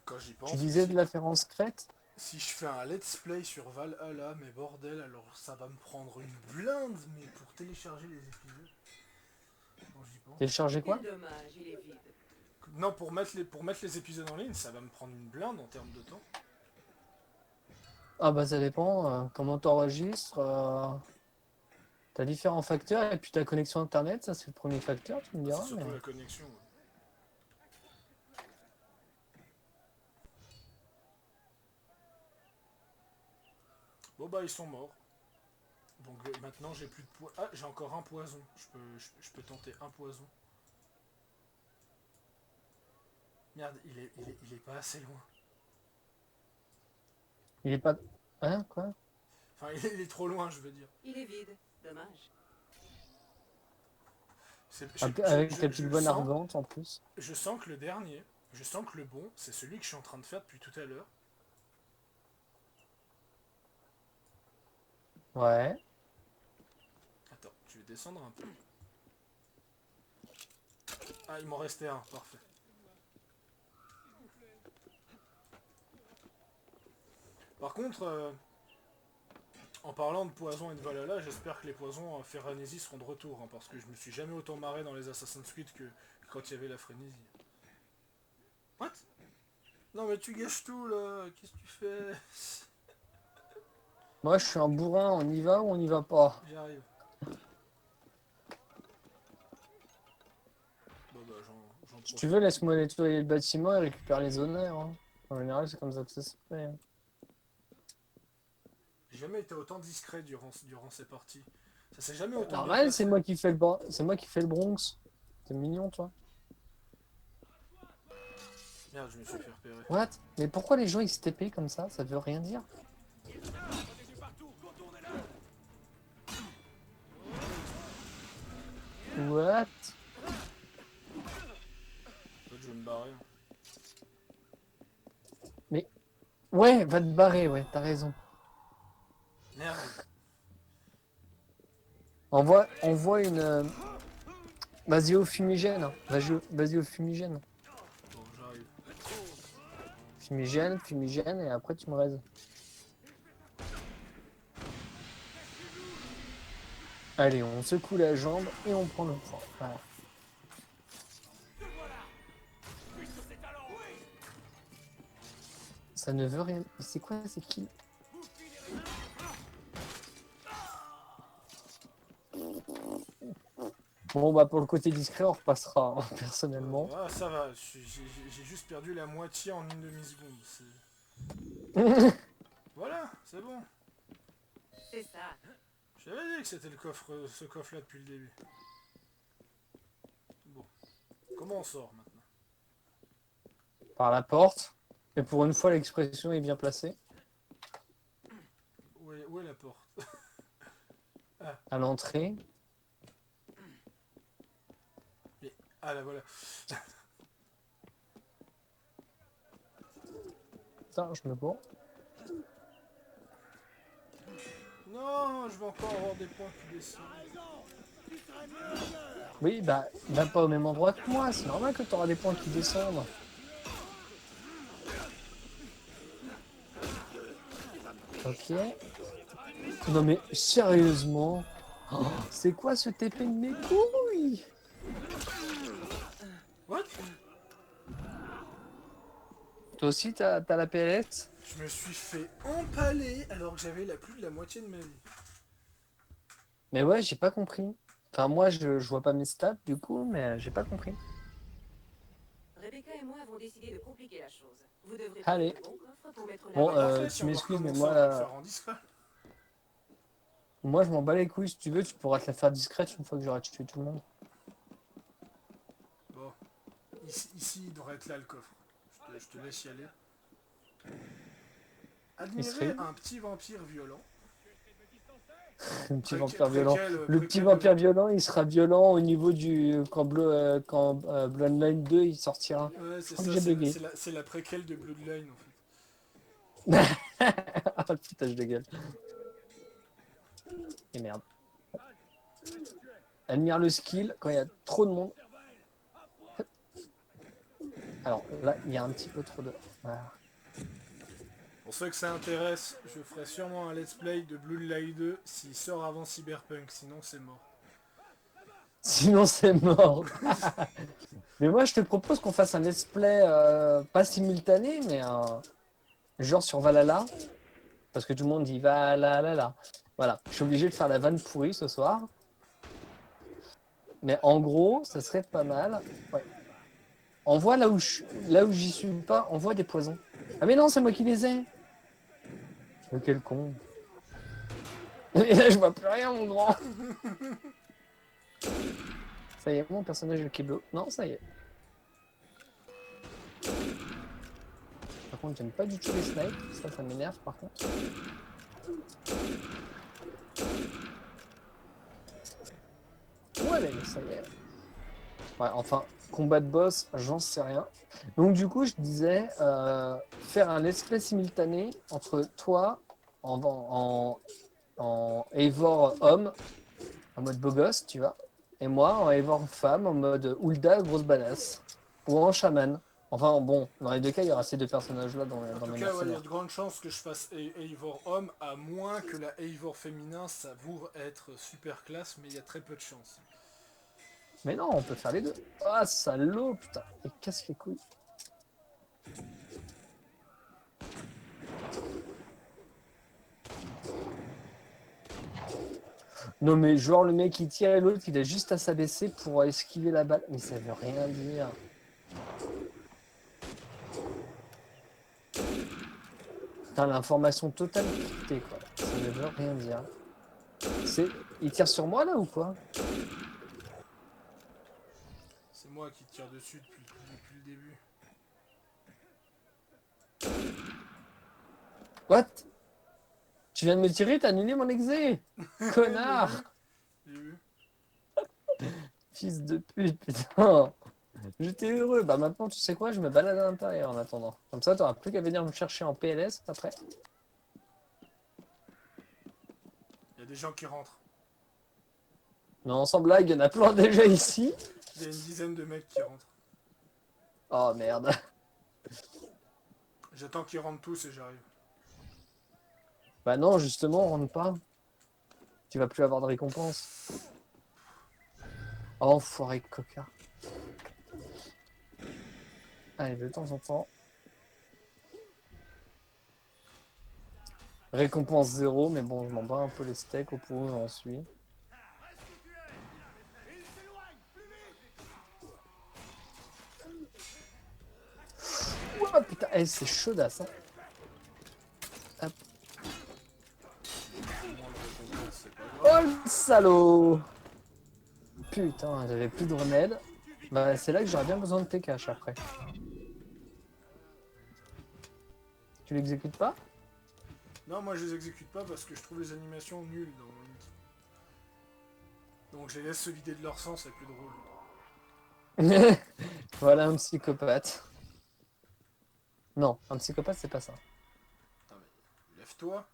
Quand j'y pense, Tu disais de la faire en secrète? si je fais un let's play sur Valhalla, mais bordel, alors ça va me prendre une blinde, mais pour télécharger les épisodes. Quand j'y pense. Télécharger quoi? Quel dommage, il est vide. Non, pour mettre les épisodes en ligne, ça va me prendre une blinde en termes de temps. Ah bah ça dépend comment t'enregistres. T'as différents facteurs et puis ta connexion internet, ça c'est le premier facteur, tu me C'est diras. surtout Mais... la connexion. Ouais. Bon bah ils sont morts. Donc maintenant j'ai plus de poison. Ah, j'ai encore un poison. Je peux tenter un poison. Merde, il est pas assez loin. Il est pas... Hein, quoi? Enfin, il est trop loin, je veux dire. Il est vide. Dommage. Avec ta petite bonne sens, argante en plus. je sens que le dernier, je sens que le bon, c'est celui que je suis en train de faire depuis tout à l'heure. Ouais. Attends, je vais descendre un peu. Ah, il m'en restait un, parfait. Par contre, en parlant de poison et de Valhalla, j'espère que les poisons Ferranésie seront de retour, hein, parce que je me suis jamais autant marré dans les Assassin's Creed que quand il y avait la frénésie. What? Non mais tu gâches tout là, qu'est-ce que tu fais? Moi je suis un bourrin, on y va ou on n'y va pas? J'y arrive. Bon bah j'en Si profite. tu veux, laisse-moi nettoyer le bâtiment et récupérer les honneurs. Hein. En général, c'est comme ça que ça se fait. Hein. J'ai jamais été autant discret durant ces parties. Ça s'est jamais autant bien Normal, passé. c'est moi qui fais c'est moi qui fais le Bronx. C'est mignon, toi. Merde, je me suis fait repérer. What? Mais pourquoi les gens ils se TP comme ça? Ça veut rien dire. What? En fait, je vais me barrer. Ouais, va te barrer, ouais, t'as raison. Merde. Envoie une... Vas-y au fumigène. Vas-y au fumigène. Bon, j'arrive. Fumigène, et après tu me raises. Allez, on secoue la jambe et on prend le point. Voilà. Ça ne veut rien... C'est quoi, c'est qui? Bon, bah, pour le côté discret, on repassera, hein, personnellement. Ah, ça va, j'ai juste perdu la moitié en une demi-seconde. Voilà, c'est bon. C'est ça. J'avais dit que c'était le coffre, ce coffre-là depuis le début. Bon, comment on sort maintenant? Par la porte. Et pour une fois, l'expression est bien placée. Où est la porte? À l'entrée. Ah là voilà. Putain, je me bourre. Non, je vais encore avoir des points qui descendent. Oui, bah, va pas au même endroit que moi. C'est normal que tu auras des points qui descendent. Ok. Non mais sérieusement, oh, c'est quoi ce TP de mes couilles? What? Toi aussi t'as la PLS? Je me suis fait empaler alors que j'avais plus de la moitié de ma vie. Mais ouais, j'ai pas compris. Enfin moi je vois pas mes stats du coup, mais j'ai pas compris. Rebecca et moi avons décidé de compliquer la chose. Vous devrez Allez. trouver le bon coffre pour mettre la Bon, Bah parfait, si tu on doit m'excuses, mais recommencer, on va le moi, faire en discret. moi je m'en bats les couilles. Si tu veux, tu pourras te la faire discrète une fois que j'aurai tué tout le monde. Bon, ici il devrait être là le coffre. Je te laisse y aller. Il serait Admirez où? un petit vampire violent. Le petit vampire violent. Préquel, Le petit préquel de... vampire violent, il sera violent au niveau du quand Bloodline 2 il sortira. Ouais, Je c'est crois que ça, j'ai bugué. c'est la préquelle de Bloodline en fait. Ah le foutage de gueule. Et merde. Admire le skill quand il y a trop de monde. Alors là, il y a un petit peu trop de... Voilà. Pour ceux que ça intéresse, je ferai sûrement un let's play de Bloodline 2 s'il sort avant Cyberpunk, sinon c'est mort. Sinon c'est mort. Mais moi je te propose qu'on fasse un let's play pas simultané, mais genre sur Valhalla. Parce que tout le monde dit Valhalla. Voilà, je suis obligé de faire la vanne pourrie ce soir. Mais en gros, ça serait pas mal. Ouais. Envoie là où j'y suis pas, envoie des poisons. Ah mais non, c'est moi qui les ai. Mais quel con. Et là, je vois plus rien, mon grand. Ça y est, mon personnage est bloqué. Non, ça y est. Par contre, j'aime pas du tout les snipes. Ça m'énerve par contre. Ouais, mais ça y est. Ouais, enfin, combat de boss, j'en sais rien. Donc, du coup, je disais faire un let's play simultané entre toi en Eivor homme, en mode beau gosse, tu vois, et moi en Eivor femme, en mode Hulda, grosse badass, ou en chaman. Enfin, bon, dans les deux cas, il y aura ces deux personnages-là En dans tout mes cas, ouais, il y a mercenaires. de grandes chances que je fasse Eivor homme, à moins que la Eivor féminin s'avoue être super classe, mais il y a très peu de chances. Mais non, on peut faire les deux. Ah, salaud, putain, et casse les couilles. Non mais genre le mec il tire et l'autre il a juste à s'abaisser pour esquiver la balle. Mais ça veut rien dire. Putain l'information totale cryptée quoi. Ça ne veut rien dire. C'est. Il tire sur moi là ou quoi? C'est moi qui tire dessus depuis le début. What? Tu viens de me tirer, t'as annulé mon exé. Connard. J'ai vu. Fils de pute, putain. J'étais heureux. Bah maintenant tu sais quoi, je me balade à l'intérieur en attendant. Comme ça t'auras plus qu'à venir me chercher en PLS après. Il y a des gens qui rentrent. Non sans blague, il y en a plein déjà ici. Il y a une dizaine de mecs qui rentrent. Oh merde. J'attends qu'ils rentrent tous et j'arrive. Bah non justement on rentre pas. Tu vas plus avoir de récompense. Oh, enfoiré de coca. Allez, de temps en temps. Récompense 0, mais bon, je m'en bats un peu les steaks au point où j'en suis. Eh, c'est chaudasse. Hein. Hop. C'est pas Oh grave. le salaud! Putain, j'avais plus de remède. Bah, c'est là que j'aurais bien besoin de tes caches après. Tu l'exécutes pas? Non, moi je les exécute pas parce que je trouve les animations nulles dans Unity. Donc je les laisse se vider de leur sens, c'est plus drôle. Voilà un psychopathe. Non, un psychopathe, c'est pas ça. Attends, mais lève-toi.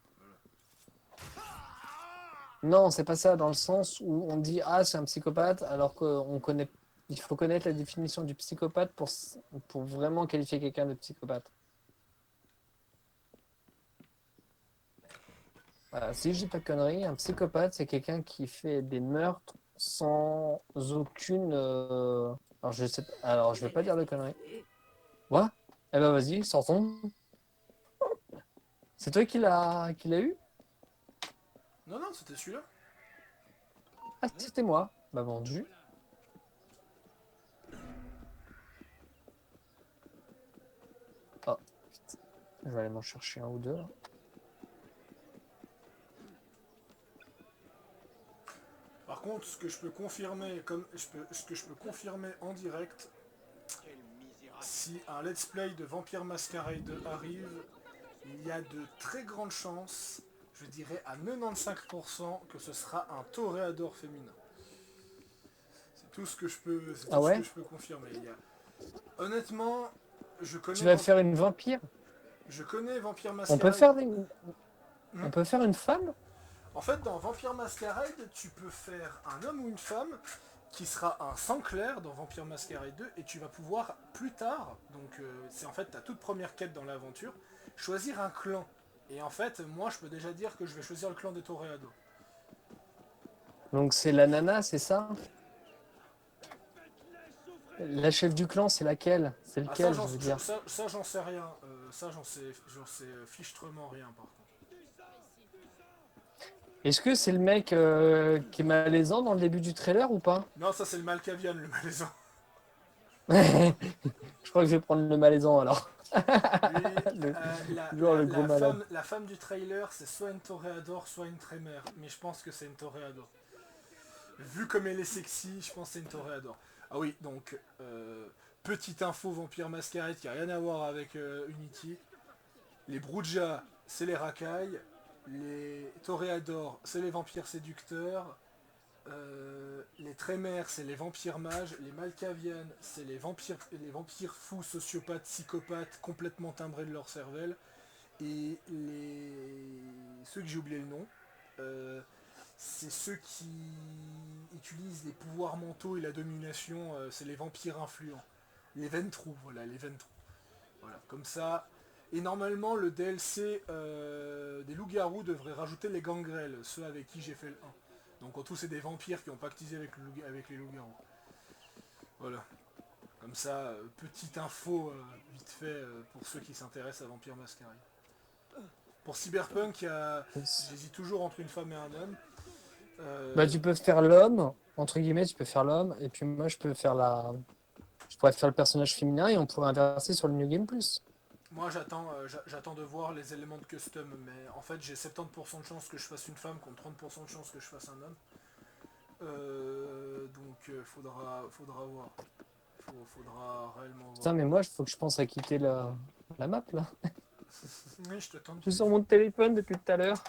Non, c'est pas ça dans le sens où on dit ah c'est un psychopathe alors qu'on connaît. Il faut connaître la définition du psychopathe pour vraiment qualifier quelqu'un de psychopathe. Voilà, si je dis pas de conneries, un psychopathe c'est quelqu'un qui fait des meurtres sans aucune. Alors je sais. Alors je vais pas dire de conneries. Quoi? Eh ben vas-y, sortons. C'est toi qui l'a eu? Non, non, c'était celui-là. Ah c'était moi. Bah vendu. Oh, putain. Je vais aller m'en chercher un ou deux. Là. Par contre, ce que je peux confirmer, ce que je peux confirmer en direct, si un let's play de Vampire Masquerade 2 arrive, il y a de très grandes chances, je dirais à 95%, que ce sera un toréador féminin. C'est tout ce que je peux, c'est Ah tout ce ouais? que je peux confirmer. Honnêtement, je Tu connais, vas faire une vampire? je connais Vampire On peut Masquerade. faire on Hmm. peut faire une femme? En fait, dans Vampire Masquerade, tu peux faire un homme ou une femme qui sera un sang clair dans Vampire Masquerade 2 et tu vas pouvoir plus tard, donc c'est en fait ta toute première quête dans l'aventure, choisir un clan. Et en fait, moi je peux déjà dire que je vais choisir le clan des Toreado. Donc c'est la nana, c'est ça? La chef du clan, c'est laquelle? C'est Ah ça lequel, je veux dire? ça, j'en sais rien, ça j'en sais fichtrement rien par contre. Est-ce que c'est le mec qui est malaisant dans le début du trailer ou pas? Non, ça c'est le Malkavian, le malaisant. Je crois que je vais prendre le malaisant alors. Lui, Le- genre le gros malade. la femme du trailer, c'est soit une Toréador, soit une Trémère. Mais je pense que c'est une Toréador. Vu comme elle est sexy, je pense que c'est une Toréador. Ah oui, donc, petite info Vampire Masquerade qui a rien à voir avec Unity. Les Brujas, c'est les racailles. Les Toréadors, c'est les vampires séducteurs. Les Trémères, c'est les vampires mages. Les Malkavian, c'est les vampires fous, sociopathes, psychopathes, complètement timbrés de leur cervelle. Et ceux que j'ai oublié le nom, c'est ceux qui utilisent les pouvoirs mentaux et la domination, c'est les vampires influents. Les Ventrous, voilà, les Ventrous. Voilà, comme ça. Et normalement, le DLC des loups-garous devrait rajouter les gangrels, ceux avec qui j'ai fait le 1. Donc en tout, c'est des vampires qui ont pactisé avec les loups-garous. Voilà. Comme ça, petite info vite fait pour ceux qui s'intéressent à Vampire Masquerade. Pour Cyberpunk, j'hésite toujours entre une femme et un homme. Bah tu peux faire l'homme, entre guillemets, tu peux faire l'homme, et puis moi je pourrais faire le personnage féminin et on pourrait inverser sur le New Game Plus. Moi j'attends de voir les éléments de custom, mais en fait j'ai 70% de chance que je fasse une femme contre 30% de chance que je fasse un homme. Donc faudra voir. Faudra réellement voir. Putain, mais moi il faut que je pense à quitter la map là. Oui, je t'attends. Je suis sur mon téléphone depuis tout à l'heure.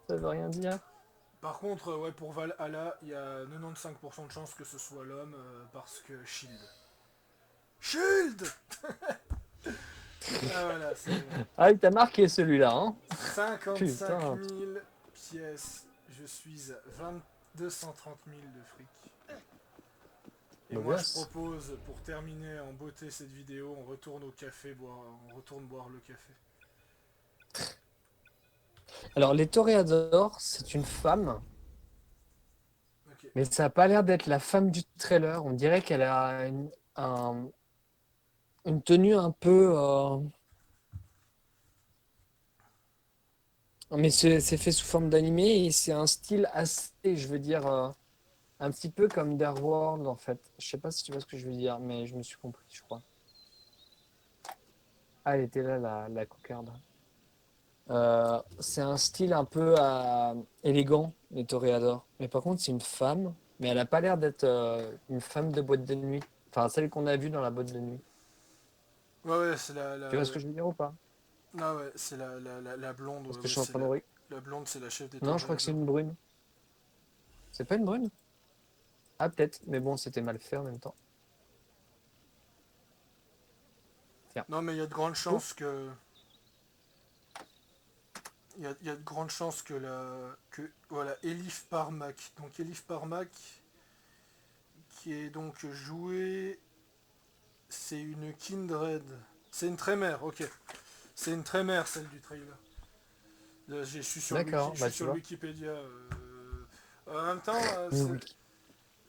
Ça veut rien dire. Par contre, ouais, pour Valhalla, il y a 95% de chance que ce soit l'homme parce que Shield. Shield. Ah voilà, c'est Ah, il t'a marqué celui-là, hein? 55 Putain. 000 pièces. Je suis à 230 000 de fric. Et Beau moi gosse. je propose, pour terminer en beauté cette vidéo, on retourne au café, on retourne boire le café. Alors, les toréadors, c'est une femme, Ok. mais ça n'a pas l'air d'être la femme du trailer. On dirait qu'elle a une tenue un peu. Mais c'est fait sous forme d'animé et c'est un style assez, je veux dire, un petit peu comme World en fait. Je sais pas si tu vois ce que je veux dire, mais je me suis compris, je crois. Ah, elle était là, la cocarde. C'est un style un peu élégant, les toréadors. Mais par contre, c'est une femme, mais elle a pas l'air d'être une femme de boîte de nuit. Enfin, celle qu'on a vue dans la boîte de nuit. Ouais, ouais, c'est Tu vois ce que je veux dire ou pas? Ah ouais, c'est la blonde, Parce ouais, que je ouais, suis en train de regarder. la blonde, c'est la chef des Non, je crois que c'est toréadors. une brune. C'est pas une brune? Ah, peut-être, mais bon, c'était mal fait en même temps. Tiens. Non, mais il y a de grandes Oh, chances que... Il y a de grandes chances que voilà, Elif Parmac. Donc Elif Parmac, qui est donc jouée... C'est une Kindred. C'est une Trémère, ok. C'est une Trémère, celle du trailer. Je suis sur d'accord, je bah suis tu sur le vois. Wikipédia. En même temps, Oui.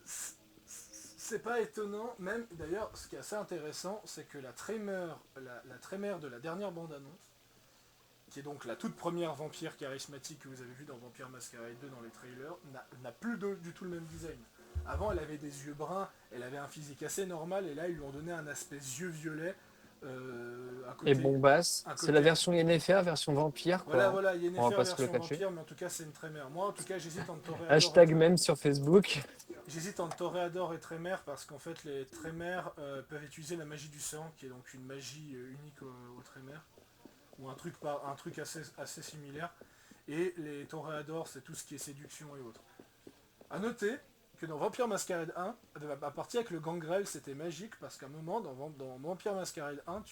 c'est pas étonnant. Même, d'ailleurs, ce qui est assez intéressant, c'est que la Trémère de la dernière bande-annonce, qui est donc la toute première vampire charismatique que vous avez vue dans Vampire Masquerade 2 dans les trailers, n'a plus du tout le même design. Avant, elle avait des yeux bruns, elle avait un physique assez normal, et là, ils lui ont donné un aspect yeux violets, Et Bombas, un c'est la côté... version Yennefer, version vampire, quoi. Voilà, Hein. voilà, On va Yennefer pas se le version cacher. vampire, mais en tout cas, c'est une Trémère. Moi, en tout cas, Hashtag même sur Facebook. J'hésite entre Toréador et Trémère parce qu'en fait les Trémères peuvent utiliser la magie du sang, qui est donc une magie unique aux Trémères, ou un truc assez similaire. Et les Toréadors, c'est tout ce qui est séduction et autres. A noter que dans Vampire Masquerade 1, à partir avec le gangrel, c'était magique parce qu'à un moment, dans Vampire Masquerade 1,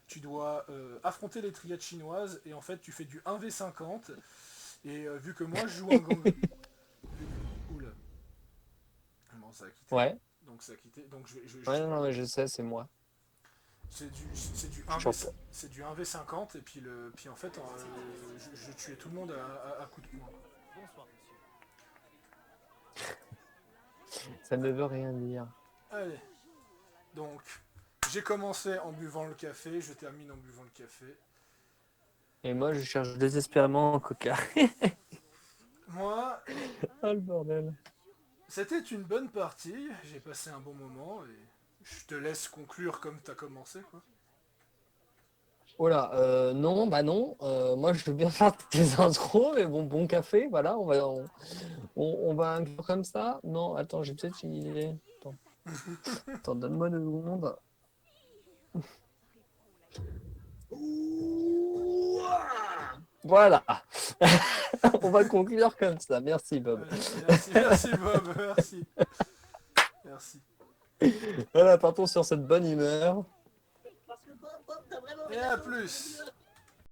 tu dois affronter les triades chinoises et en fait tu fais du 1v50 et vu que moi je joue un gangrel... Oula, bon, ça a quitté. Ouais. Donc ça a quitté. Donc Ouais, non, mais je sais, c'est moi. c'est du Je 1v, suis en- c'est du 1v50 et puis en fait je tuais tout le monde à coups de poing. Ça ne veut rien dire. Allez, donc j'ai commencé en buvant le café, je termine en buvant le café. Et moi, je cherche désespérément un coca. Moi, Oh le bordel. c'était une bonne partie, j'ai passé un bon moment et je te laisse conclure comme t'as commencé quoi. Oh là, non, bah non. Moi, je veux bien faire tes intros, mais bon, bon café, voilà. On va inclure comme ça. Non, attends, j'ai peut-être une idée. Attends, donne-moi 2 secondes. Voilà. On va conclure comme ça. Merci, Bob. Allez, merci, merci Bob, merci. Merci. Voilà, partons sur cette bonne humeur. Et à plus.